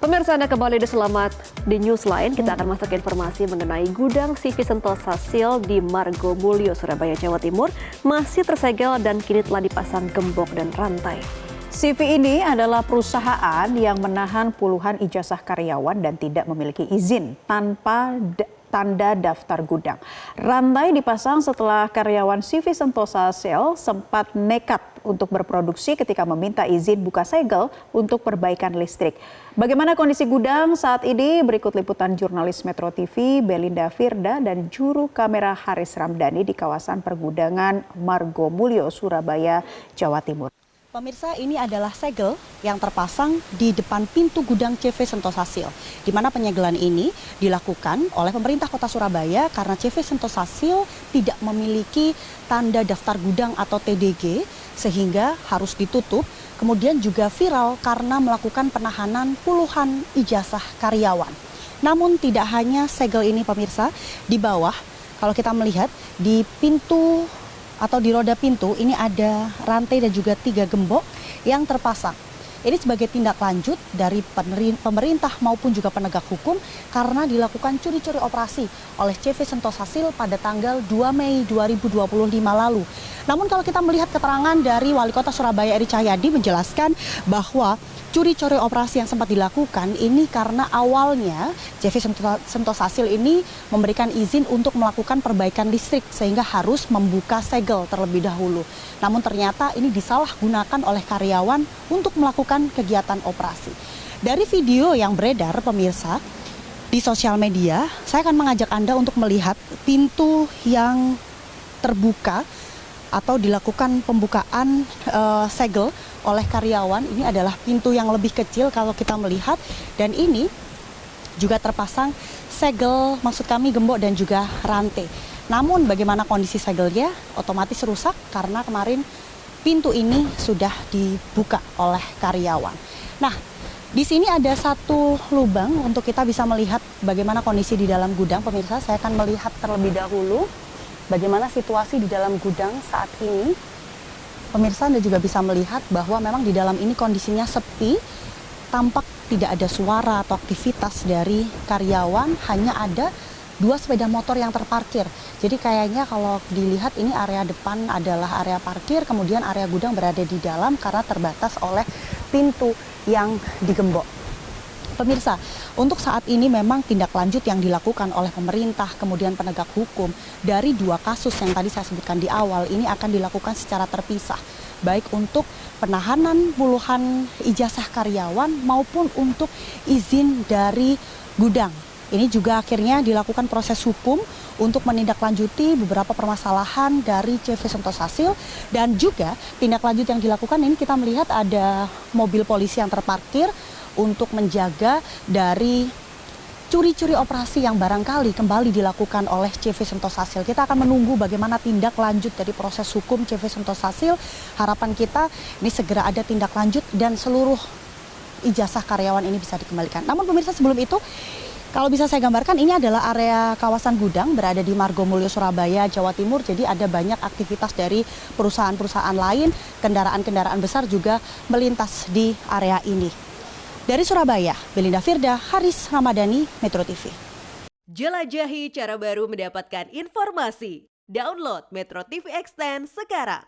Pemirsa, Anda kembali Selamat di Newsline. Kita akan masuk ke informasi mengenai gudang CV Sentosa Sil di Margomulyo, Surabaya, Jawa Timur masih tersegel dan kini telah dipasang gembok dan rantai. CV ini adalah perusahaan yang menahan puluhan ijazah karyawan dan tidak memiliki izin tanpa tanda daftar gudang. Rantai dipasang setelah karyawan CV Sentosa Sil sempat nekat untuk berproduksi ketika meminta izin buka segel untuk perbaikan listrik. Bagaimana kondisi gudang saat ini? Berikut liputan jurnalis Metro TV Belinda Firda dan juru kamera Haris Ramdhani di kawasan pergudangan Margomulyo, Surabaya, Jawa Timur. Pemirsa, ini adalah segel yang terpasang di depan pintu gudang CV Sentosa Sil, di mana penyegelan ini dilakukan oleh pemerintah Kota Surabaya karena CV Sentosa Sil tidak memiliki tanda daftar gudang atau TDG, sehingga harus ditutup. Kemudian juga viral karena melakukan penahanan puluhan ijazah karyawan. Namun tidak hanya segel ini, pemirsa, di bawah kalau kita melihat di pintu atau di roda pintu ini ada rantai dan juga 3 gembok yang terpasang. Ini sebagai tindak lanjut dari pemerintah maupun juga penegak hukum karena dilakukan curi-curi operasi oleh CV Sentosa Sil pada tanggal 2 Mei 2025 lalu. Namun kalau kita melihat keterangan dari Wali Kota Surabaya Eri Cahyadi menjelaskan bahwa curi-curi operasi yang sempat dilakukan ini karena awalnya CV Sentosa Sil ini memberikan izin untuk melakukan perbaikan listrik sehingga harus membuka segel terlebih dahulu. Namun ternyata ini disalahgunakan oleh karyawan untuk melakukan kegiatan operasi. Dari video yang beredar, pemirsa, di sosial media, saya akan mengajak Anda untuk melihat pintu yang terbuka atau dilakukan pembukaan segel oleh karyawan. Ini adalah pintu yang lebih kecil kalau kita melihat, dan ini juga terpasang segel, maksud kami gembok dan juga rantai. Namun bagaimana kondisi segelnya? Otomatis rusak karena kemarin pintu ini sudah dibuka oleh karyawan. Nah, di sini ada satu lubang untuk kita bisa melihat bagaimana kondisi di dalam gudang. Pemirsa, saya akan melihat terlebih dahulu bagaimana situasi di dalam gudang saat ini. Pemirsa, Anda juga bisa melihat bahwa memang di dalam ini kondisinya sepi, tampak tidak ada suara atau aktivitas dari karyawan, hanya ada 2 sepeda motor yang terparkir. Jadi kayaknya kalau dilihat ini area depan adalah area parkir, kemudian area gudang berada di dalam karena terbatas oleh pintu yang digembok. Pemirsa, untuk saat ini memang tindak lanjut yang dilakukan oleh pemerintah kemudian penegak hukum dari 2 kasus yang tadi saya sebutkan di awal ini akan dilakukan secara terpisah, baik untuk penahanan puluhan ijazah karyawan maupun untuk izin dari gudang. Ini juga akhirnya dilakukan proses hukum untuk menindaklanjuti beberapa permasalahan dari CV Sentosa Sil, dan juga tindak lanjut yang dilakukan ini kita melihat ada mobil polisi yang terparkir untuk menjaga dari curi-curi operasi yang barangkali kembali dilakukan oleh CV Sentosa Sil. Kita akan menunggu bagaimana tindak lanjut dari proses hukum CV Sentosa Sil. Harapan kita ini segera ada tindak lanjut dan seluruh ijazah karyawan ini bisa dikembalikan. Namun pemirsa, sebelum itu, kalau bisa saya gambarkan, ini adalah area kawasan gudang berada di Margomulyo, Surabaya, Jawa Timur. Jadi ada banyak aktivitas dari perusahaan-perusahaan lain, kendaraan-kendaraan besar juga melintas di area ini. Dari Surabaya, Belinda Firda, Haris Ramdhani, Metro TV. Jelajahi cara baru mendapatkan informasi. Download Metro TV Extend sekarang.